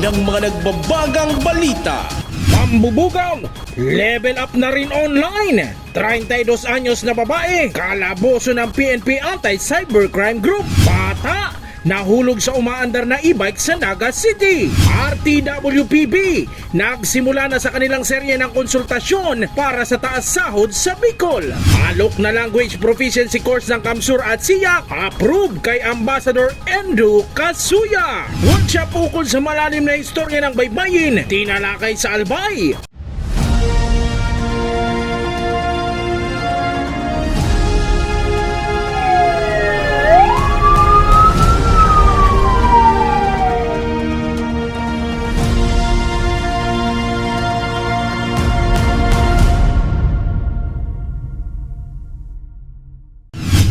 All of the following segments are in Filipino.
ng mga nagbabagang balita. Pambubugaw, level up na rin online. 32 anyos na babae, kalaboso ng PNP Anti-Cybercrime Group. Bata, nahulog sa umaandar na e-bike sa Naga City. RTWPB, nagsimula na sa kanilang serye ng konsultasyon para sa taas sahod sa Bicol. Alok na language proficiency course ng Kamsur at SIAC, approve kay Ambassador Endo Kasuya. Workshop ukol sa malalim na istorya ng baybayin, tinalakay sa Albay.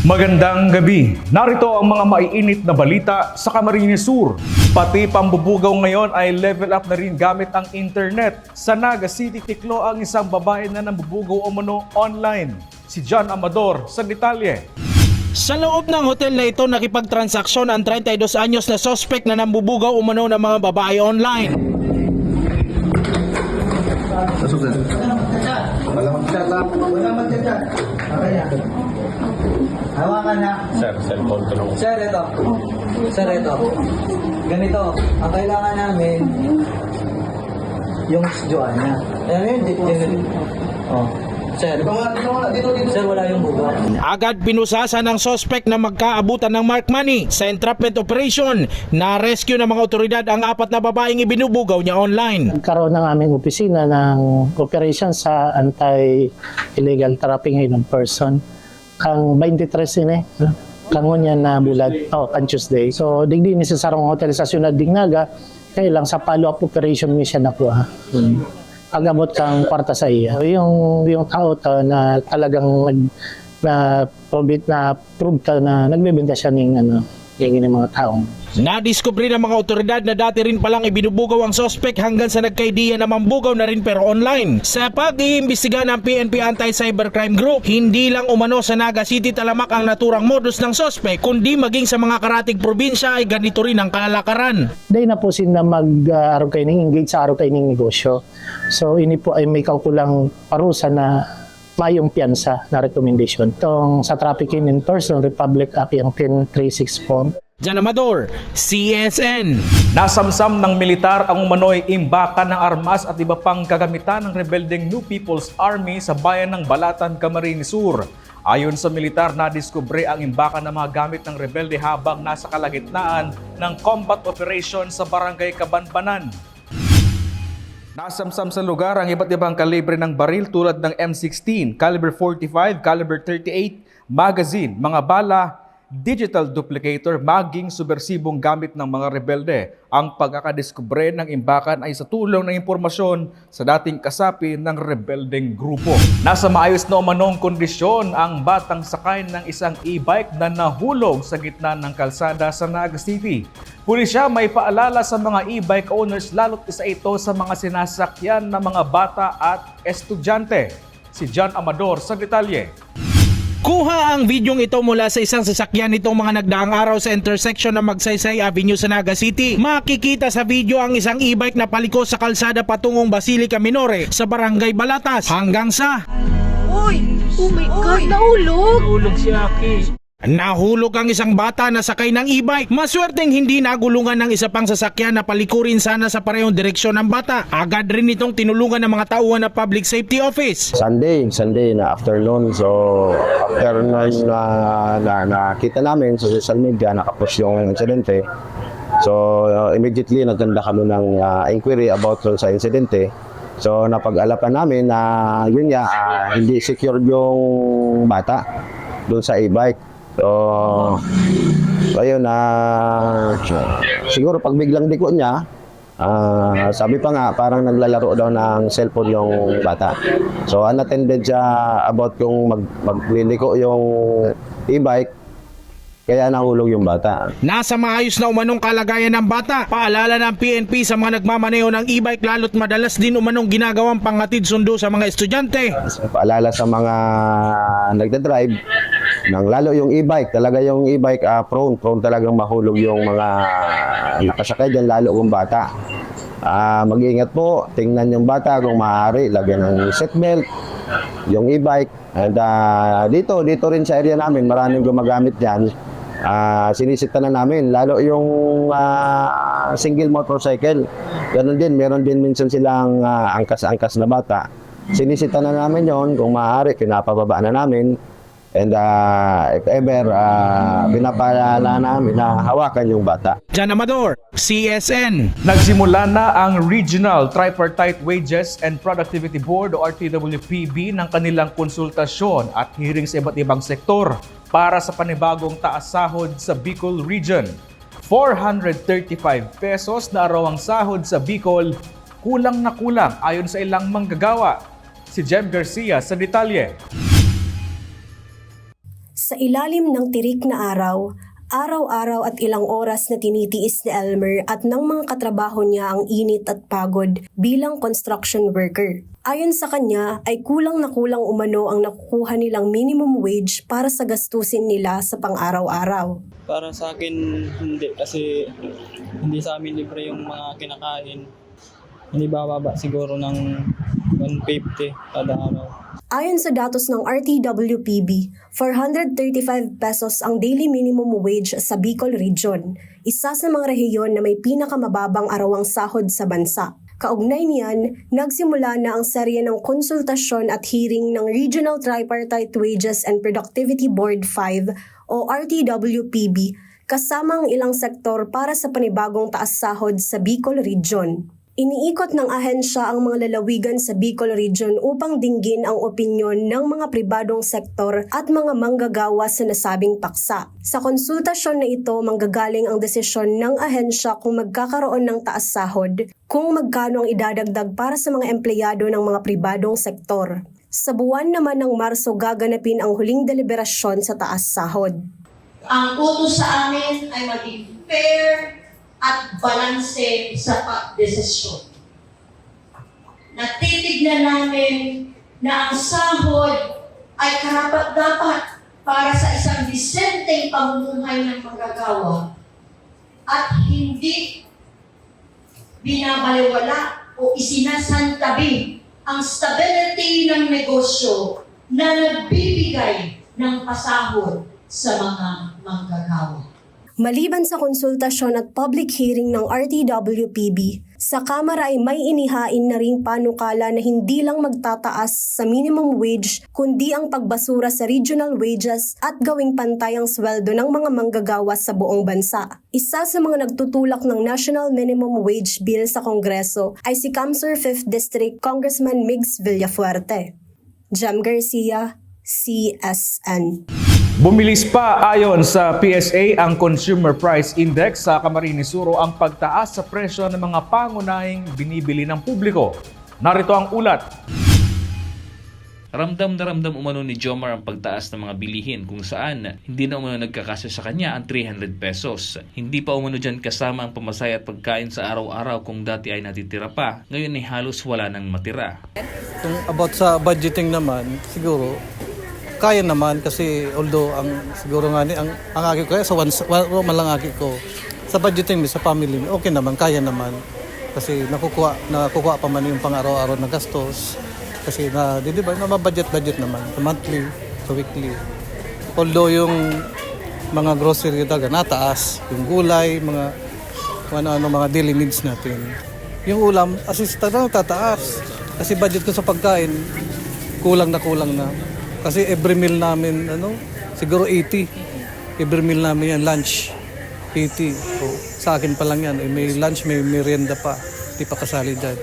Magandang gabi. Narito ang mga maiinit na balita sa Camarines Sur. Pati pambubugaw ngayon ay level up na rin gamit ang internet. Sa Naga City, tiklo ang isang babae na nambubugaw umano online. Si John Amador sa detalye. Sa loob ng hotel na ito, nakipagtransaksyon ang 32 anyos na suspect na nambubugaw umano ng mga babae online. Hawakan na. Sir, cellphone ko lang. Sir, ito. Sir, ito. Ganito. Ang kailangan namin, yung Joanna niya. Ayan yun, oh. Sir, sir, wala yung buga. Agad pinusasan ng suspect na magkaabutan ng mark money sa entrapment operation. Na-rescue ng mga otoridad ang 4 na babaeng ibinubugaw niya online. Nagkaroon ng aming opisina ng operation sa anti-illegal trafficking of person. Kang 23 ini, kangon yan na bulag, kan Tuesday. So, digdi ni sa sarong hotel sa Ciudad Dignaga, kaya lang sa follow-up operation mi siya nakuha. Agamot kang kwarta sa iya. Yung tao na talagang prove ka na nagbebenta siya ng yung mga taong. Nadiskubre ng mga otoridad na dati rin palang ibinubugaw ang suspect hanggang sa nagkaidiya na mambugaw na rin pero online. Sa pag-iimbestiga ng PNP Anti-Cybercrime Group, hindi lang umano sa Naga City talamak ang naturang modus ng suspect, kundi maging sa mga karatig probinsya ay ganito rin ang kalalakaran. Dahil na po sila mag-araw kayo engage sa araw kayo ng negosyo. So ini po ay may kaukulang parusa na mayong piyansa na recommendation. Itong sa Trafficking in Person Republic Act yung 10364. John Amador, CSN. Nasamsam ng militar ang umano'y imbakan ng armas at iba pang kagamitan ng rebeldeng New People's Army sa bayan ng Balatan, Camarines Sur. Ayon sa militar, nadiskubre ang imbakan ng mga gamit ng rebelde habang nasa kalagitnaan ng combat operation sa barangay Kabanbanan. Nasamsam sa lugar ang iba't ibang kalibre ng baril tulad ng M16, caliber 45, caliber 38, magazine, mga bala, digital duplicator, maging subversibong gamit ng mga rebelde. Ang pagkakadiskubre ng imbakan ay sa tulong ng impormasyon sa dating kasapi ng rebeldeng grupo. Nasa maayos na umanong kondisyon ang batang sakay ng isang e-bike na nahulog sa gitna ng kalsada sa Naga City. Pulisya may paalala sa mga e-bike owners lalo't isa ito sa mga sinasakyan ng mga bata at estudyante. Si John Amador sa detalye. Kuha ang videong ito mula sa isang sasakyan nitong mga nagdaang araw sa intersection ng Magsaysay Avenue sa Naga City. Makikita sa video ang isang e-bike na paliko sa kalsada patungong Basilica Minore sa Barangay Balatas hanggang sa Uy! Oh my God! Nahulog! Nahulog si Aki. Nahulog ang isang bata na sakay ng e-bike. Maswerteng hindi nagulungan ng isa pang sasakyan na palikurin sana sa parehong direksyon ng bata. Agad rin itong tinulungan ng mga tauhan ng Public Safety Office. Sunday na afternoon. So, after na nakita namin sa social media, nakapost yung insidente. So, immediately nagkanda kami ng inquiry about sa insidente. So, napag-alapan namin na yun nga, hindi secure yung bata doon sa e-bike. So, ayun na siguro pag biglang diko niya, sabi pa nga parang naglalaro daw ng cellphone yung bata. So unattended siya about kung magliliko yung e-bike, kaya nahulog yung bata. Nasa maayos na umanong kalagayan ng bata. Paalala ng PNP sa mga nagmamaneho ng e-bike lalo't madalas din umanong ginagawang panghatid sundo sa mga estudyante. Paalala sa mga nagdadrive, nang lalo yung e-bike, talaga yung e-bike prone talagang mahulog yung mga nakasakay dyan, lalo yung bata. mag-ingat po, tingnan yung bata kung maaari, lagyan ng seatbelt, yung e-bike. And dito rin sa area namin, maraming gumagamit yan. Sinisita na namin, lalo yung single motorcycle. Ganun din, meron din minsan silang angkas-angkas na bata. Sinisita na namin yon, kung maaari, pinapababa na namin. And if ever, pinapalala namin na hawakan yung bata. Jan Amador, CSN. Nagsimula na ang Regional Tripartite Wages and Productivity Board o RTWPB ng kanilang konsultasyon at hearing sa iba't ibang sektor para sa panibagong taas sahod sa Bicol Region. 435 pesos na araw ang sahod sa Bicol, kulang na kulang ayon sa ilang manggagawa. Si Jem Garcia sa detalye. Sa ilalim ng tirik na araw, araw-araw at ilang oras na tinitiis ni Elmer at ng mga katrabaho niya ang init at pagod bilang construction worker. Ayon sa kanya ay kulang na kulang umano ang nakukuha nilang minimum wage para sa gastusin nila sa pang-araw-araw. Para sa akin, hindi. Kasi hindi sa amin libre yung mga kinakain. Hindi bababa siguro ng 150 kada araw. Ayon sa datos ng RTWPB, 435 pesos ang daily minimum wage sa Bicol Region, isa sa mga rehiyon na may pinakamababang arawang sahod sa bansa. Kaugnay niyan, nagsimula na ang serye ng konsultasyon at hearing ng Regional Tripartite Wages and Productivity Board 5 o RTWPB kasama ang ilang sektor para sa panibagong taas sahod sa Bicol Region. Iniikot ng ahensya ang mga lalawigan sa Bicol Region upang dinggin ang opinyon ng mga pribadong sektor at mga manggagawa sa nasabing paksa. Sa konsultasyon na ito, manggagaling ang desisyon ng ahensya kung magkakaroon ng taas sahod, kung magkano ang idadagdag para sa mga empleyado ng mga pribadong sektor. Sa buwan naman ng Marso gaganapin ang huling deliberasyon sa taas sahod. Ang utos sa amin ay maging fair at balanse sa pagdesisyon. Natitignan namin na ang sahod ay karapat-dapat para sa isang disenteng pamumuhay ng manggagawa at hindi binabaliwala o isinasantabi ang stability ng negosyo na nagbibigay ng pasahod sa mga manggagawa. Maliban sa konsultasyon at public hearing ng RTWPB, sa Kamara ay may inihain na ring panukala na hindi lang magtataas sa minimum wage kundi ang pagbasura sa regional wages at gawing pantay ang sweldo ng mga manggagawa sa buong bansa. Isa sa mga nagtutulak ng National Minimum Wage Bill sa Kongreso ay si Camsur 5th District Congressman Migs Villafuerte. Jem Garcia, CSN. Bumilis pa ayon sa PSA ang Consumer Price Index sa Camarines Sur ang pagtaas sa presyo ng mga pangunahing binibili ng publiko. Narito ang ulat. Ramdam na ramdam umano ni Jomar ang pagtaas ng mga bilihin kung saan hindi na umano nagkakasya sa kanya ang 300 pesos. Hindi pa umano dyan kasama ang pamasaya at pagkain sa araw-araw kung dati ay natitira pa. Ngayon ay halos wala nang matira. Kung about sa budgeting naman, siguro kaya naman kasi although ang siguro nga ni ang aki ko sa malang aki ko sa budgeting sa family okay naman, kaya naman kasi nakukuha pa man yung pang-araw-araw na gastos kasi na di ba budget naman sa monthly, sa weekly. Although yung mga grocery talaga nataas, yung gulay, mga mga daily needs natin. Yung ulam talagang tataas kasi budget ko sa pagkain kulang na. Kasi every meal namin, siguro 80. Every meal namin yan, lunch, 80. So, sa akin pa lang yan, may lunch, may merienda pa. Di pa kasali dyan.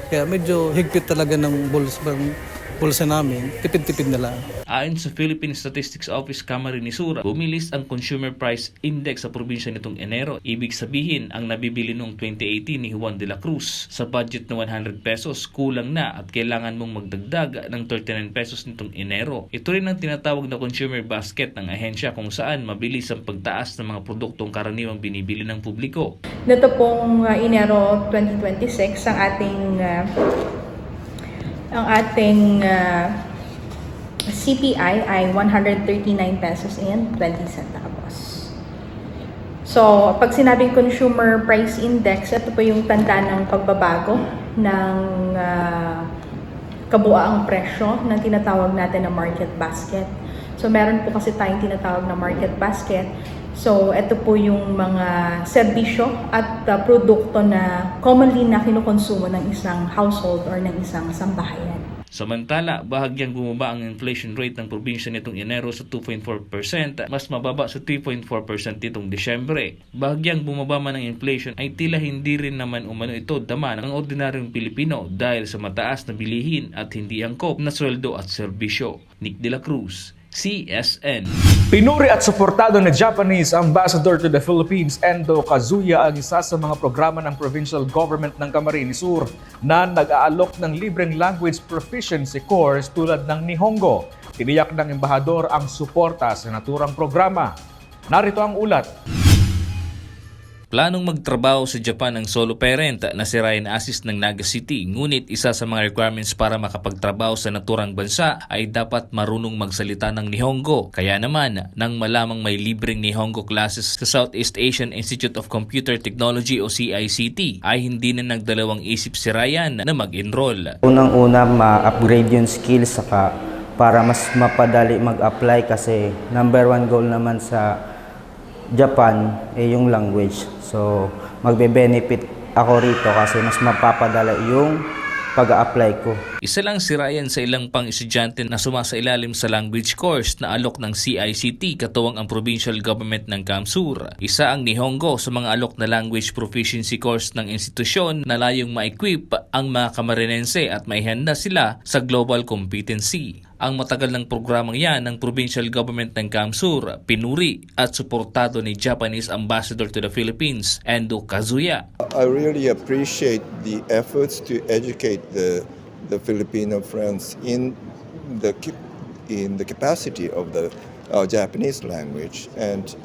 Kaya medyo higpit talaga ng bulsa namin. Tipid-tipid na lang. Ayon sa Philippine Statistics Office Camarines Sur, bumilis ang Consumer Price Index sa probinsya nitong Enero. Ibig sabihin, ang nabibili noong 2018 ni Juan de la Cruz sa budget na 100 pesos kulang na at kailangan mong magdagdag ng 39 pesos nitong Enero. Ito rin ang tinatawag na consumer basket ng ahensya kung saan mabilis ang pagtaas ng mga produktong karaniwang binibili ng publiko. Dito pong Enero 2026 ang ating CPI ay 139 pesos and 20 centavos. So, pag sinabing Consumer Price Index, ito po yung tanda ng pagbabago ng kabuuang presyo ng tinatawag natin na market basket. So, meron po kasi tayong tinatawag na market basket. So, ito po yung mga serbisyo at produkto na commonly na kinukonsumo ng isang household or ng isang sambahayan. Samantala, bahagyang bumaba ang inflation rate ng probinsya nitong Enero sa 2.4%, mas mababa sa 3.4% nitong Disyembre. Bahagyang bumaba man ang inflation ay tila hindi rin naman umano ito dama ng ordinaryong Pilipino dahil sa mataas na bilihin at hindi angkop na sweldo at serbisyo. Nick De La Cruz, CSN. Pinuri at suportado ni Japanese Ambassador to the Philippines Endo Kazuya ang isa sa mga programa ng provincial government ng Camarines Sur na nag-aalok ng libreng language proficiency course tulad ng Nihongo. Tiniyak ng embahador ang suporta sa naturang programa. Narito ang ulat. Planong magtrabaho sa Japan ang solo parent na si Ryan Asis ng Naga City, ngunit isa sa mga requirements para makapagtrabaho sa naturang bansa ay dapat marunong magsalita ng Nihongo. Kaya naman, nang malamang may libreng Nihongo classes sa Southeast Asian Institute of Computer Technology o CICT, ay hindi na nagdalawang isip si Ryan na mag-enroll. Unang-una, ma-upgrade yung skills saka para mas mapadali mag-apply kasi number one goal naman sa Japan yung language. So, magbe-benefit ako rito kasi mas mapapadala yung pag-a-apply ko. Isa lang si Ryan sa ilang pang estudyante na sumasailalim sa language course na alok ng CICT katuwang ang provincial government ng Kamsur. Isa ang Nihongo sa mga alok na language proficiency course ng institusyon na layong ma-equip ang mga Camarinense at maihanda sila sa global competency. Ang matagal ng programang yan ng provincial government ng Kamsur, pinuri at suportado ni Japanese Ambassador to the Philippines, Endo Kazuya. I really appreciate the efforts to educate the Filipino friends in the capacity of the Japanese language, and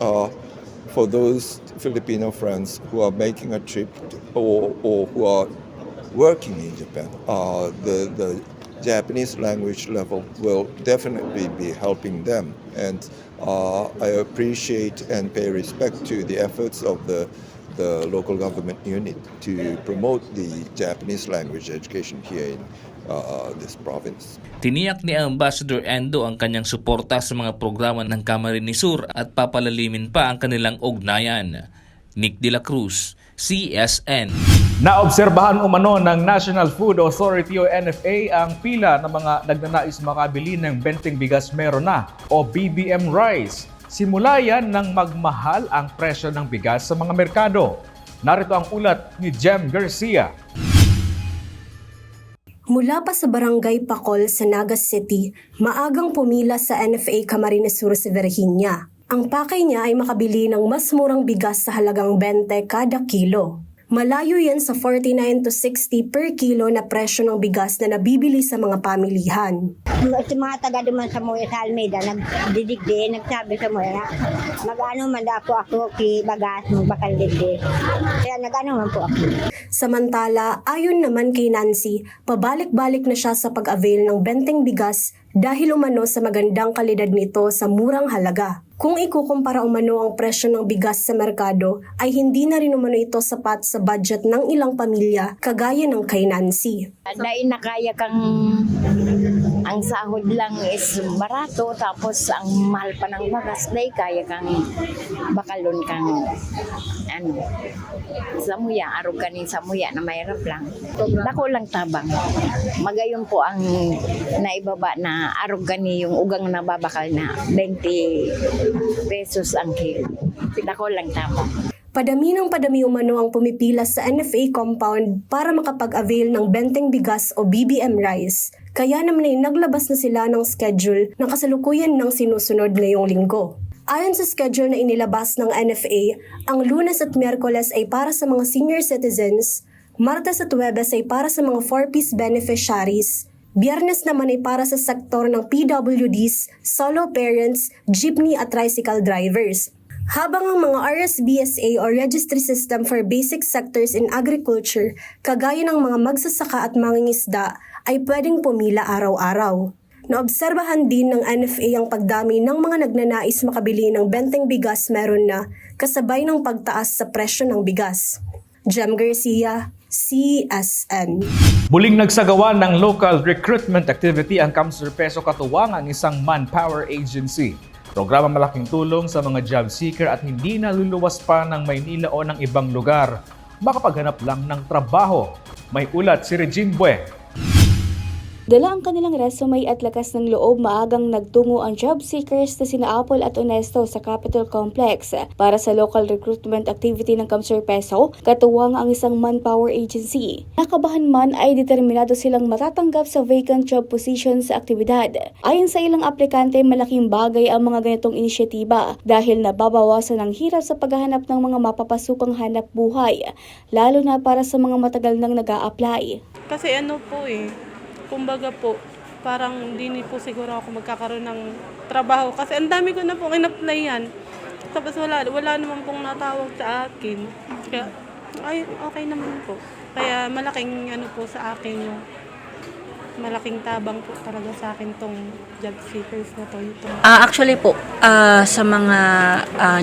for those Filipino friends who are making a trip or who are working in Japan, the Japanese language level will definitely be helping them, and I appreciate and pay respect to the efforts of the local government unit to promote the Japanese language education here in this province. Tiniyak ni Ambassador Endo ang kanyang suporta sa mga programa ng Camarines Sur at papalalimin pa ang kanilang ugnayan. Nick De La Cruz, CSN. Naobserbahan umano ng National Food Authority o NFA ang pila ng mga nagnanais makabili ng benteng bigas meron na o BBM rice. Simula yan nang magmahal ang presyo ng bigas sa mga merkado. Narito ang ulat ni Jem Garcia. Mula pa sa Barangay Pacol sa Naga City, maagang pumila sa NFA Camarines Sur si Virginia. Ang pakay niya ay makabili ng mas murang bigas sa halagang 20 kada kilo. Malayo yan sa 49 to 60 per kilo na presyo ng bigas na nabibili sa mga pamilihan. Sa mga taga duman sa Moya sa Almeida, nagdidigdi, nagsabi sa Moya, mag-ano man ako ki bagas, magbakal digdi. Kaya nag-ano man po ako. Samantala, ayon naman kay Nancy, pabalik-balik na siya sa pag-avail ng benteng bigas dahil umano sa magandang kalidad nito sa murang halaga. Kung ikukumpara umano ang presyo ng bigas sa merkado, ay hindi na rin umano ito sapat sa budget ng ilang pamilya kagaya ng kay Nancy. Dahil nakaya kang ang sahod lang is barato tapos ang mahal pa ng bagas, dahil kaya kang bakalon kang samuya, arog kanin samuya na mahirap lang. Dako lang tabang. Magayon po ang naibaba na arog gani yung ugang na babakal na 20 pesos ang kilo. Dako lang tabang. Padami ng padami umano ang pumipila sa NFA compound para makapag-avail ng benteng bigas o BBM rice. Kaya naman ay naglabas na sila ng schedule na kasalukuyan ng sinusunod ngayong linggo. Ayon sa schedule na inilabas ng NFA, ang Lunes at Miyerkules ay para sa mga senior citizens, Martes at Huwebes ay para sa mga 4-piece beneficiaries, Biyernes naman ay para sa sektor ng PWDs, solo parents, jeepney at tricycle drivers. Habang ang mga RSBSA o Registry System for Basic Sectors in Agriculture, kagaya ng mga magsasaka at mangingisda, ay pwedeng pumila araw-araw. Naobserbahan din ng NFA ang pagdami ng mga nagnanais makabili ng benteng bigas meron na kasabay ng pagtaas sa presyo ng bigas. Jem Garcia, CSN. Muling nagsagawa ng local recruitment activity ang Kamsur Peso katuwang ang isang manpower agency. Programa malaking tulong sa mga job seeker at hindi na luluwas pa ng Maynila o ng ibang lugar. Makapaghanap lang ng trabaho. May ulat si Regine Bue. Dala ang kanilang resume at lakas ng loob, maagang nagtungo ang job seekers na sina Apple at Honesto sa Capitol Complex para sa local recruitment activity ng Kamsur Peso, katuwang ang isang manpower agency. Nakabahan man ay determinado silang matatanggap sa vacant job position sa aktibidad. Ayon sa ilang aplikante, malaking bagay ang mga ganitong inisyatiba dahil nababawasan ang hirap sa paghahanap ng mga mapapasukang hanap buhay, lalo na para sa mga matagal nang nag-a-apply. Kasi kumbaga po, parang hindi po siguro ako magkakaroon ng trabaho kasi ang dami ko na pong in-applyan. Tapos wala naman pong natawag sa akin. Kaya, okay naman po. Kaya malaking po sa akin yung malaking tabang po talaga sa akin tong job seekers na to. Actually po, sa mga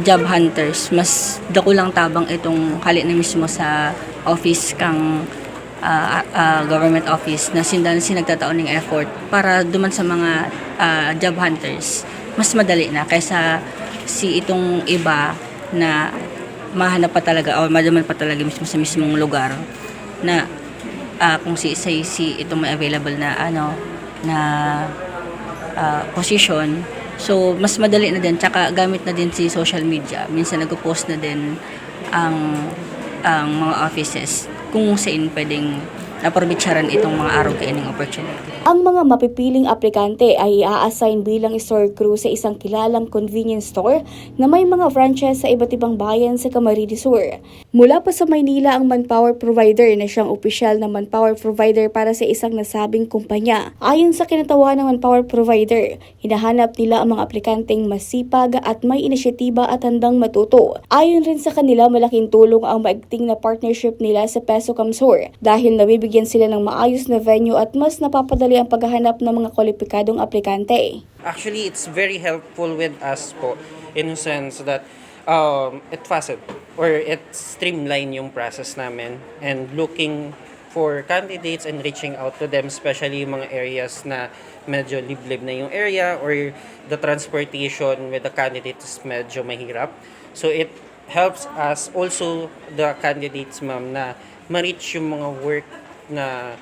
job hunters, mas dakulang tabang itong hali na mismo sa office kang government office na sinagtataon ng effort para duman sa mga job hunters. Mas madali na kaysa itong iba na mahanap pa talaga o madaman pa talaga mismo sa mismong lugar na kung itong may available na position. So mas madali na din, tsaka gamit na din si social media. Minsan nagpo-post na din ang mga offices kung saan pwedeng naparbitsaran itong mga araw kaining opportunity. Ang mga mapipiling aplikante ay i-assign bilang store crew sa isang kilalang convenience store na may mga franchise sa iba't ibang bayan sa Camarines Sur. Mula pa sa Maynila ang manpower provider na siyang opisyal na manpower provider para sa isang nasabing kumpanya. Ayon sa kinatawa ng manpower provider, hinahanap nila ang mga aplikanteng masipag at may inisyatiba at handang matuto. Ayon rin sa kanila, malaking tulong ang maigting na partnership nila sa Peso Kamsur dahil nabibigyan sila ng maayos na venue at mas napapadali ang paghahanap ng mga kwalipikadong aplikante. Actually, it's very helpful with us po in a sense that it fastened or it streamline yung process namin and looking for candidates and reaching out to them, especially yung mga areas na medyo liblib na yung area or the transportation with the candidates medyo mahirap. So it helps us also the candidates ma'am na ma-reach yung mga work na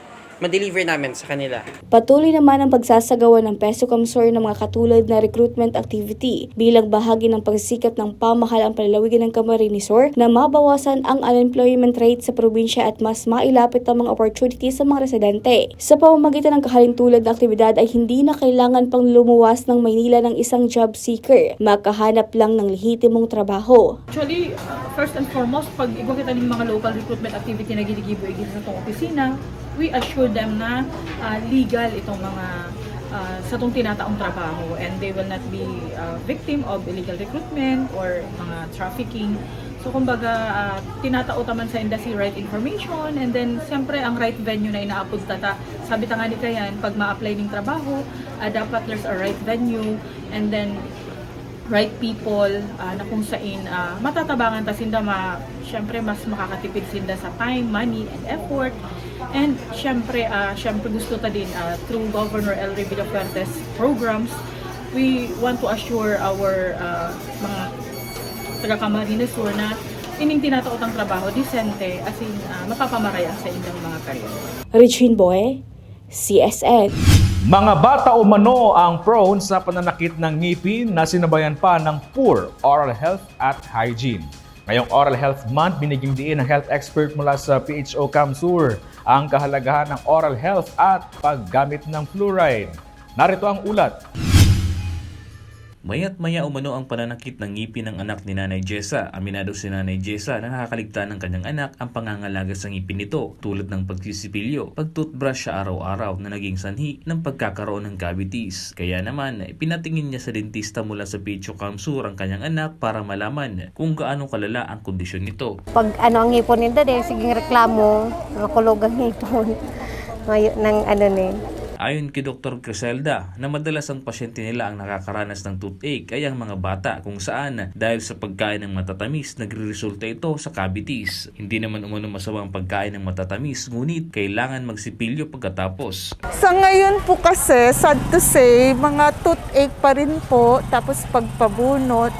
ma-deliver namin sa kanila. Patuloy naman ang pagsasagawa ng Peso Kamsur ng mga katulad na recruitment activity bilang bahagi ng pagsisikap ng pamahalaan palalawigan ng Camarines Sur na mabawasan ang unemployment rate sa probinsya at mas mailapit ang mga opportunities sa mga residente. Sa pamamagitan ng kahalintulad na aktibidad ay hindi na kailangan pang lumuwas ng Maynila ng isang job seeker. Makahanap lang ng lehitimong trabaho. Actually, first and foremost, pag ikaw kita ng mga local recruitment activity na ginigibo-igil sa itong opisina, we assure them na legal itong mga sa itong tinataong trabaho and they will not be victim of illegal recruitment or mga trafficking. So kumbaga, tinatao taman sa industry right information and then siyempre ang right venue na inaapunta ta. Sabi ta nga ni Kayan, pag ma-apply ng trabaho, dapat there's a right venue and then right people na kung saan matatabangan ta sinda syempre mas makakatipid sinda sa time, money and effort. And syempre gusto ta din through Governor El Villafuertes programs, we want to assure our mga taga-Camarines Sur na ining tinataotang trabaho disente as in mapapamaraya sa inyong mga karyer. Regine Bue, CSN. Mga bata umano ang prone sa pananakit ng ngipin na sinabayan pa ng poor oral health at hygiene. Ngayong Oral Health Month, binigyang diin ng health expert mula sa PHO Kamsur ang kahalagahan ng oral health at paggamit ng fluoride. Narito ang ulat. Maya't maya umano ang pananakit ng ngipin ng anak ni Nanay Jessa. Aminado si Nanay Jessa na nakakaligtaan ng kanyang anak ang pangangalaga sa ngipin nito tulad ng pagsisipilyo, pagtoothbrush sa araw-araw na naging sanhi ng pagkakaroon ng cavities. Kaya naman, pinatingin niya sa dentista mula sa PHO Kamsur ang kanyang anak para malaman kung gaano kalala ang kondisyon nito. Pag ang ngipon nito, siging reklamo, makulog ang ngipon. Ngayon ng Ayon kay Dr. Criselda na madalas ang pasyente nila ang nakakaranas ng toothache ay ang mga bata kung saan dahil sa pagkain ng matatamis nagre-resulta ito sa cavities. Hindi naman umano masama ang pagkain ng matatamis ngunit kailangan magsipilyo pagkatapos. Sa ngayon po kasi, sad to say, mga toothache pa rin po, tapos pagpabunot.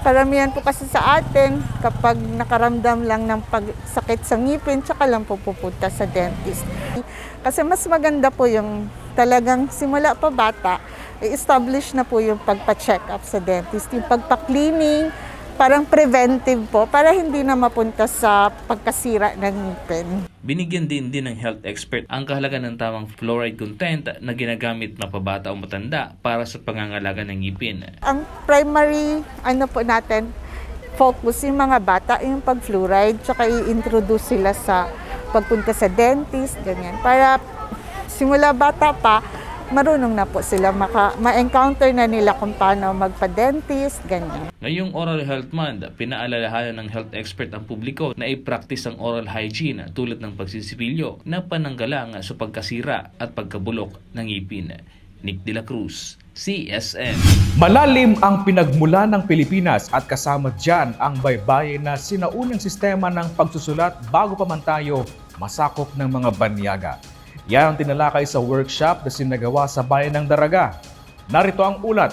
Karamihan po kasi sa atin, kapag nakaramdam lang ng pagsakit sa ngipin, tsaka lang po pupunta sa dentist. Kasi mas maganda po yung talagang simula pa bata, i-establish na po yung pagpa-check up sa dentist, yung pagpa-cleaning, parang preventive po para hindi na mapunta sa pagkasira ng ngipin. Binigyan din ng health expert ang kahalagan ng tamang fluoride content na ginagamit na pabata o matanda para sa pangangalaga ng ngipin. Ang primary po natin, focus yung mga bata, yung pag-fluoride, tsaka i-introduce sila sa pagpunta sa dentist, ganyan. Para simula bata pa, marunong na po sila ma-encounter na nila kung paano magpa-dentist, ganyan. Ngayong Oral Health Month, pinaalalahanan ng health expert ang publiko na i-practice ang oral hygiene tulad ng pagsisipilyo na pananggalang sa pagkasira at pagkabulok ng ngipin. Nick De La Cruz, CSN. Malalim ang pinagmula ng Pilipinas at kasama dyan ang baybayin na sinaunang sistema ng pagsusulat bago pa man tayo masakop ng mga banyaga. Yan ang tinalakay sa workshop na sinagawa sa Bayan ng Daraga. Narito ang ulat.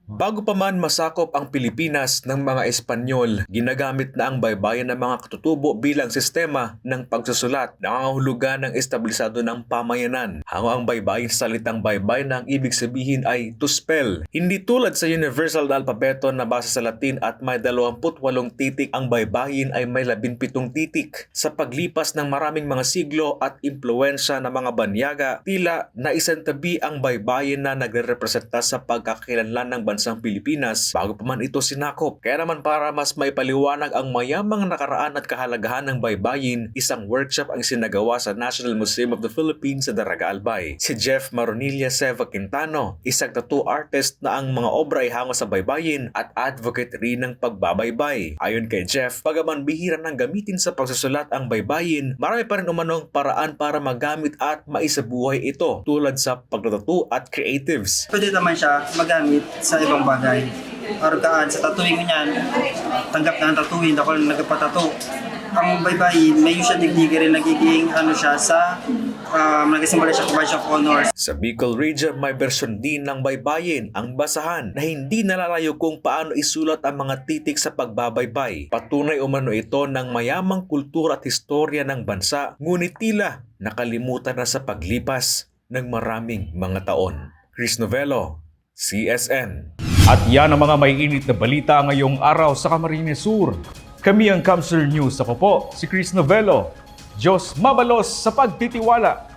Bago pa man masakop ang Pilipinas ng mga Espanyol, ginagamit na ang baybayin ng mga katutubo bilang sistema ng pagsusulat. Nangangahulugan ng establisado ng pamayanan. Hango ang baybayin sa salitang baybay na ang ibig sabihin ay to spell. Hindi tulad sa universal na alpabeto na base sa Latin at may 28 titik, ang baybayin ay may 17 titik. Sa paglipas ng maraming mga siglo at impluensya ng mga banyaga, tila naisantabi ang baybayin na nagre-representa sa pagkakakilanlan ng bansang Pilipinas bago pa man ito sinakop. Kaya naman para mas may paliwanag ang mayamang nakaraan at kahalagahan ng baybayin, isang workshop ang sinagawa sa National Museum of the Philippines sa Daraga Albay. Si Jeff Maronilla Seva Quintano, isang tattoo artist na ang mga obra ay hango sa baybayin at advocate rin ng pagbabaybay. Ayon kay Jeff, pagaman bihira nang gamitin sa pagsusulat ang baybayin, marami pa rin umanong paraan para magamit at maisabuhay ito tulad sa pagtatattoo at creatives. Pwede naman siya magamit sa ibang bagay. Arugaan sa tattooing niyan, tanggap na ang tattooing, ako lang nagpatato. Ang baybayin, may siya digdiga rin nagiging siya sa nagsisimula siya badge of honor. Sa Bicol Region, may version din ng baybayin, ang basahan, na hindi nalalayo kung paano isulat ang mga titik sa pagbabaybay. Patunay umano ito ng mayamang kultura at historya ng bansa, ngunit tila nakalimutan na sa paglipas ng maraming mga taon. Chris Novello, CSN. At yan ang mga may init na balita ngayong araw sa Camarines Sur. Kami ang Kamsur News. Ako po si Chris Novello. Diyos mabalos sa pagtitiwala.